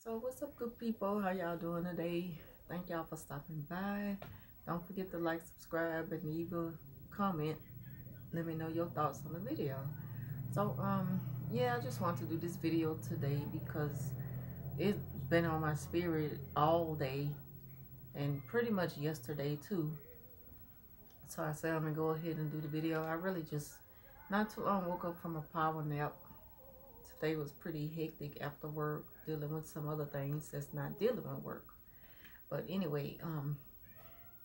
So what's up, good people? How y'all doing today? Thank y'all for stopping by. Don't forget to like, subscribe, and leave a comment. Let me know your thoughts on the video. So yeah, I just want to do this video today because it's been on my spirit all day and pretty much yesterday too. So I said I'm gonna go ahead and do the video. I really just not too long woke up from a power nap. Today was pretty hectic after work, dealing with some other things that's not dealing with work. But anyway,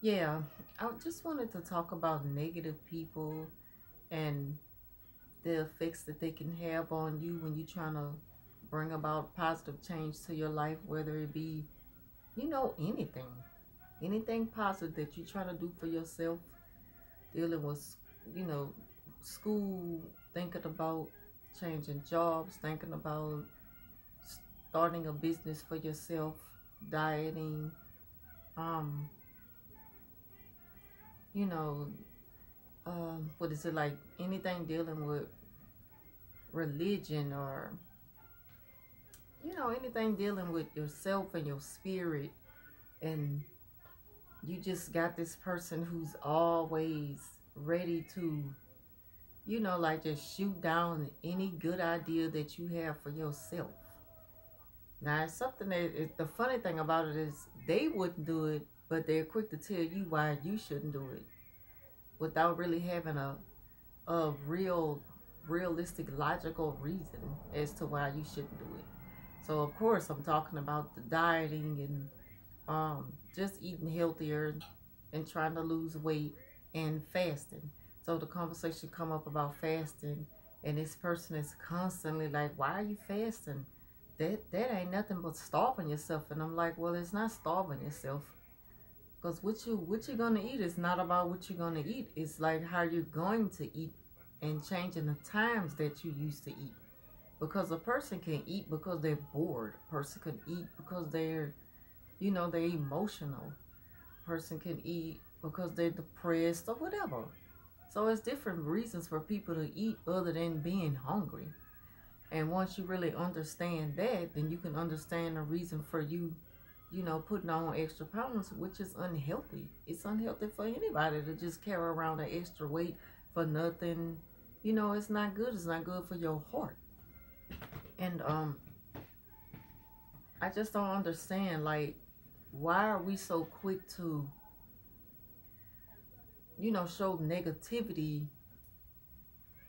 yeah, I just wanted to talk about negative people and the effects that they can have on you when you're trying to bring about positive change to your life, whether it be, anything positive that you're trying to do for yourself, dealing with, you know, school, thinking about changing jobs, thinking about starting a business for yourself, dieting, um, you know, what is it, like anything dealing with religion, or anything dealing with yourself and your spirit, and you just got this person who's always ready to, like, just shoot down any good idea that you have for yourself. Now, it's something that the funny thing about it is they wouldn't do it, but they're quick to tell you why you shouldn't do it without really having a realistic, logical reason as to why you shouldn't do it. So of course I'm talking about the dieting and just eating healthier and trying to lose weight and fasting. So the conversation come up about fasting, and this person is constantly like, why are you fasting? That ain't nothing but starving yourself. And I'm like, well, it's not starving yourself, because what you gonna eat is not about what you're gonna eat. It's like how you're going to eat and changing the times that you used to eat. Because a person can eat because they're bored. A person can eat because they're emotional. A person can eat because they're depressed or whatever. So it's different reasons for people to eat other than being hungry. And once you really understand that, then you can understand the reason for you putting on extra pounds, which is unhealthy. It's unhealthy for anybody to just carry around an extra weight for nothing. It's not good. It's not good for your heart. And I just don't understand, like, why are we so quick to, show negativity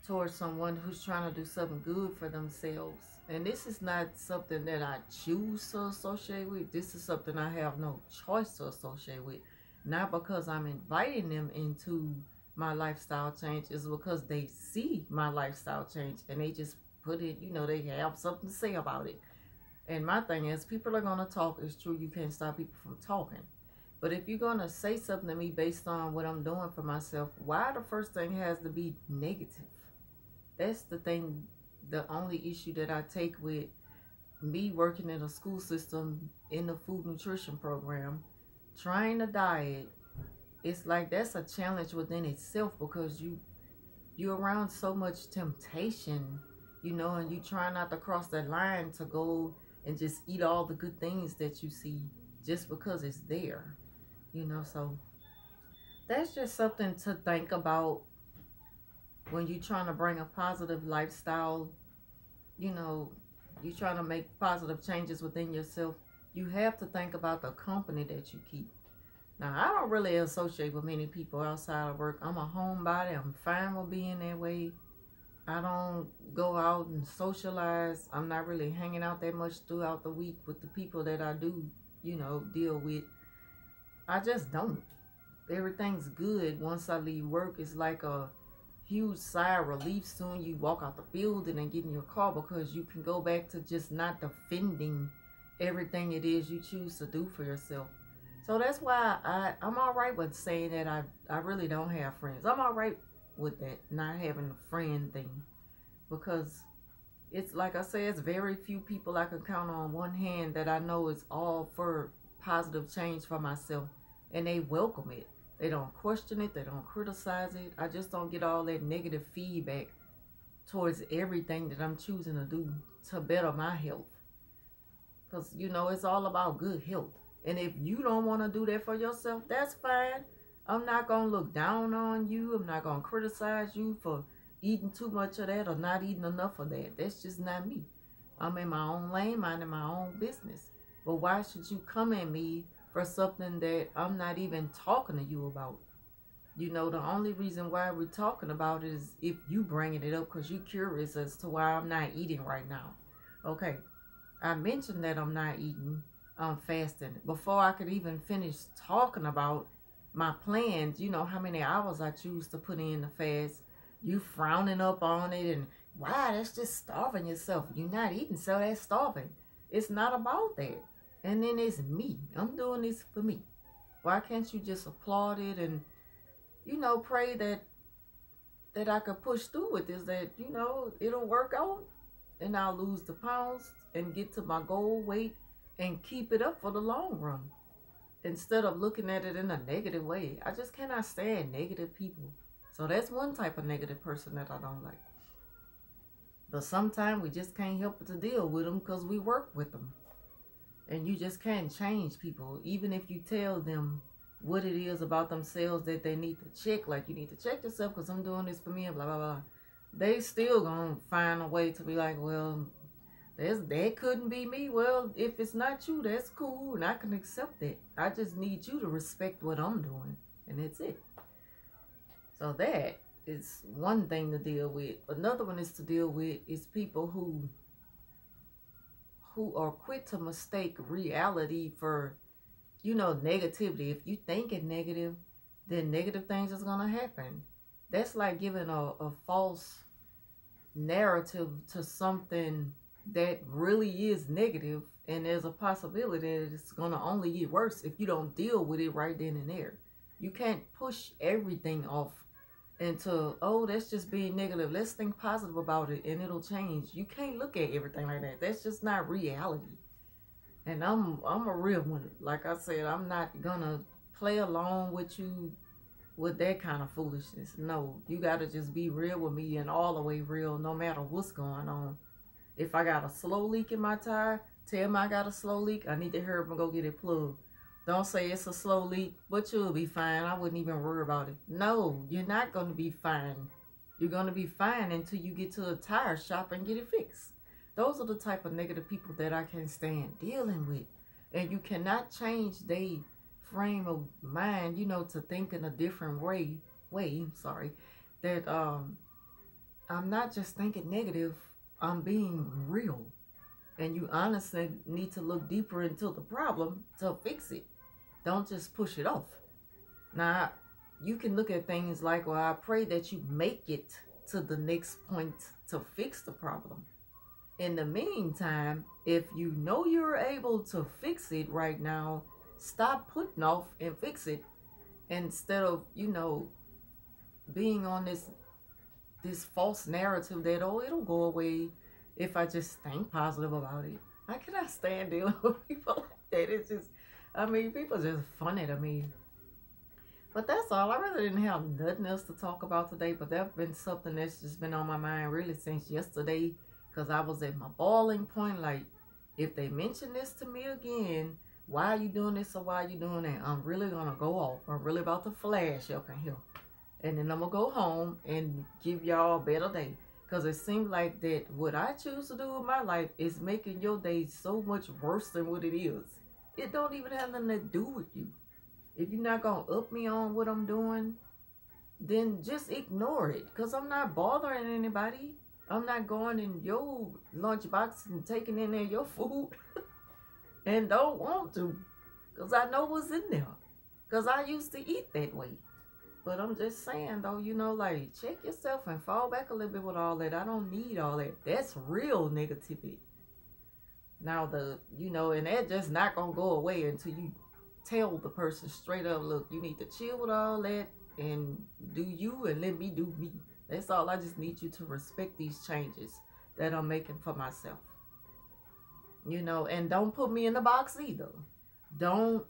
towards someone who's trying to do something good for themselves? And this is not something that I choose to associate with. This is something I have no choice to associate with. Not because I'm inviting them into my lifestyle change. It's because they see my lifestyle change and they just put it, they have something to say about it. And my thing is, people are going to talk. It's true, you can't stop people from talking. But if you're going to say something to me based on what I'm doing for myself, why the first thing has to be negative? That's the thing, the only issue that I take with me working in a school system in the food nutrition program, trying to diet. It's like that's a challenge within itself, because you're around so much temptation, and you try not to cross that line to go and just eat all the good things that you see just because it's there, so that's just something to think about when you're trying to bring a positive lifestyle. you know you're trying to make positive changes within yourself. You have to think about the company that you keep. Now, I don't really associate with many people outside of work. I'm a homebody. I'm fine with being that way. I don't go out and socialize. I'm not really hanging out that much throughout the week with the people that I do, deal with. I just don't. Everything's good once I leave work. It's like a huge sigh of relief soon you walk out the building and get in your car, because you can go back to just not defending everything it is you choose to do for yourself. So that's why I'm all right with saying that I really don't have friends. I'm all right with that, not having a friend thing, because it's like I say, it's very few people I can count on one hand that I know is all for positive change for myself, and they welcome it. They don't question it. They don't criticize it. I just don't get all that negative feedback towards everything that I'm choosing to do to better my health. Because, it's all about good health. And if you don't want to do that for yourself, that's fine. I'm not going to look down on you. I'm not going to criticize you for eating too much of that or not eating enough of that. That's just not me. I'm in my own lane, minding my own business. But why should you come at me for something that I'm not even talking to you about? The only reason why we're talking about it is if you bringing it up because you're curious as to why I'm not eating right now. Okay, I mentioned that I'm not eating, I'm fasting. Before I could even finish talking about my plans, how many hours I choose to put in the fast, you frowning up on it and, wow, that's just starving yourself. You're not eating, so that's starving. It's not about that. And then it's me. I'm doing this for me. Why can't you just applaud it and, pray that I could push through with this, that, it'll work out and I'll lose the pounds and get to my goal weight and keep it up for the long run instead of looking at it in a negative way. I just cannot stand negative people. So that's one type of negative person that I don't like. But sometimes we just can't help but to deal with them because we work with them. And you just can't change people, even if you tell them what it is about themselves that they need to check. Like, you need to check yourself because I'm doing this for me and blah, blah, blah. They still gonna find a way to be like, well, that couldn't be me. Well, if it's not you, that's cool, and I can accept it. I just need you to respect what I'm doing, and that's it. So that is one thing to deal with. Another one is to deal with is people who are quick to mistake reality for, negativity. If you think it negative, then negative things is gonna happen. That's like giving a false narrative to something that really is negative, and there's a possibility that it's gonna only get worse if you don't deal with it right then and there. You can't push everything off into, oh, that's just being negative. Let's think positive about it and it'll change. You can't look at everything like that. That's just not reality. And I'm a real one. Like I said, I'm not gonna play along with you with that kind of foolishness. No, you gotta just be real with me and all the way real, no matter what's going on. If I got a slow leak in my tire, tell me I got a slow leak. I need to hurry up and go get it plugged. Don't say it's a slow leak, but you'll be fine. I wouldn't even worry about it. No, you're not going to be fine. You're going to be fine until you get to a tire shop and get it fixed. Those are the type of negative people that I can't stand dealing with. And you cannot change their frame of mind, to think in a different way, that I'm not just thinking negative, I'm being real. And you honestly need to look deeper into the problem to fix it. Don't just push it off. Now, you can look at things like, well, I pray that you make it to the next point to fix the problem. In the meantime, if you know you're able to fix it right now, stop putting off and fix it instead of, being on this false narrative that, oh, it'll go away if I just think positive about it. I cannot stand dealing with people like that. It's just, people are just funny to me. But that's all. I really didn't have nothing else to talk about today, but that's been something that's just been on my mind really since yesterday, because I was at my boiling point. Like, if they mention this to me again, why are you doing this or why are you doing that? I'm really going to go off. I'm really about to flash up in here. And then I'm going to go home and give y'all a better day. Because it seems like that what I choose to do with my life is making your day so much worse than what it is. It don't even have nothing to do with you. If you're not going to up me on what I'm doing, then just ignore it. Because I'm not bothering anybody. I'm not going in your lunchbox and taking in there your food. And don't want to. Because I know what's in there. Because I used to eat that way. But I'm just saying, though, like, check yourself and fall back a little bit with all that. I don't need all that. That's real negativity. Now, and that just not going to go away until you tell the person straight up, look, you need to chill with all that and do you and let me do me. That's all. I just need you to respect these changes that I'm making for myself. And don't put me in the box either. Don't,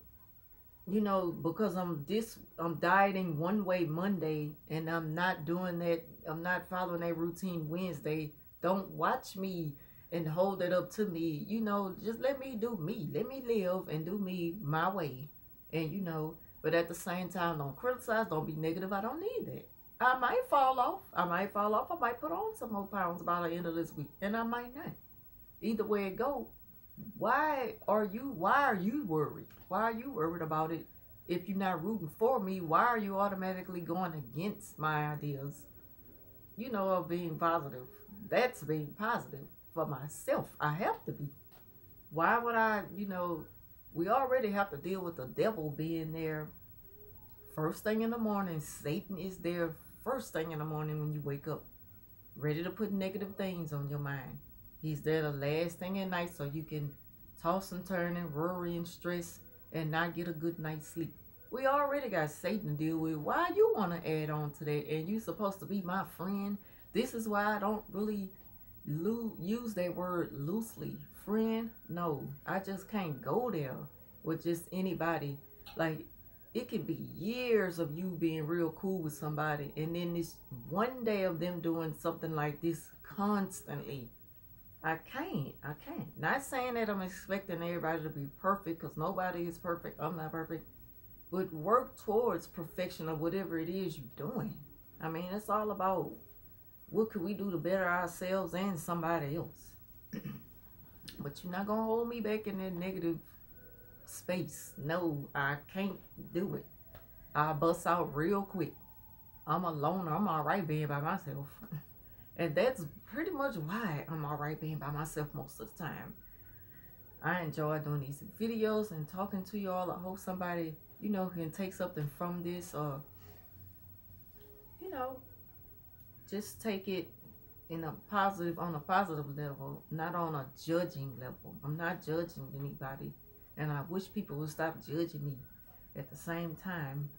because I'm dieting one way Monday and I'm not doing that, I'm not following that routine Wednesday. Don't watch me and hold it up to me. You know, just let me do me. Let me live and do me my way. And you know, but at the same time, don't criticize, don't be negative. I don't need that. I might fall off. I might fall off. I might put on some more pounds by the end of this week. And I might not. Either way it go, why are you worried? Why are you worried about it? If you're not rooting for me, why are you automatically going against my ideas, of being positive? That's being positive for myself. I have to be. Why would we already have to deal with the devil being there first thing in the morning. Satan is there first thing in the morning when you wake up, ready to put negative things on your mind. He's there the last thing at night so you can toss and turn and worry and stress and not get a good night's sleep. We already got Satan to deal with. Why you want to add on to that? And you supposed to be my friend. This is why I don't really use that word loosely. Friend, no. I just can't go there with just anybody. Like, it can be years of you being real cool with somebody, and then this one day of them doing something like this constantly. I can't. Not saying that I'm expecting everybody to be perfect, because nobody is perfect. I'm not perfect. But work towards perfection of whatever it is you're doing. I mean, it's all about what could we do to better ourselves and somebody else. But you're not going to hold me back in that negative space. No, I can't do it. I bust out real quick. I'm a loner. I'm all right being by myself. And that's pretty much why I'm all right being by myself most of the time. I enjoy doing these videos and talking to y'all. I hope somebody, can take something from this, or, just take it on a positive level, not on a judging level. I'm not judging anybody, and I wish people would stop judging me. At the same time,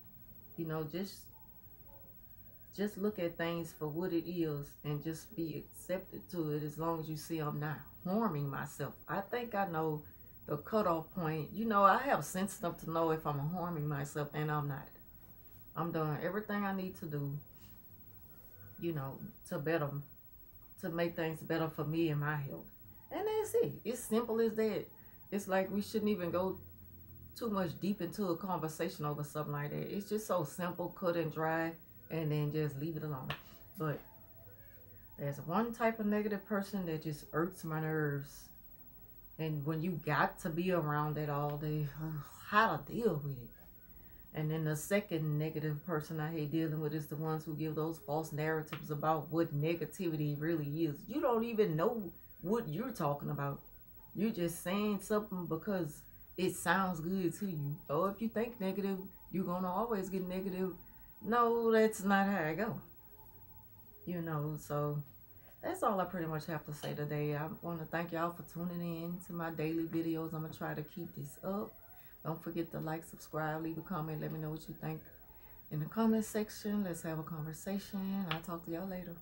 just look at things for what it is and just be accepted to it, as long as you see I'm not harming myself. I think I know the cutoff point. I have sense enough to know if I'm harming myself, and I'm not. I'm doing everything I need to do, to make things better for me and my health. And that's it. It's simple as that. It's like we shouldn't even go too much deep into a conversation over something like that. It's just so simple, cut and dry, and then just leave it alone. But there's one type of negative person that just irks my nerves. And when you got to be around it all day, how to deal with it. And then the second negative person I hate dealing with is the ones who give those false narratives about what negativity really is. You don't even know what you're talking about. You're just saying something because it sounds good to you. Or if you think negative, you're going to always get negative. No, that's not how I go. So that's all I pretty much have to say today. I want to thank y'all for tuning in to my daily videos. I'm going to try to keep this up. Don't forget to like, subscribe, leave a comment. Let me know what you think in the comment section. Let's have a conversation. I'll talk to y'all later.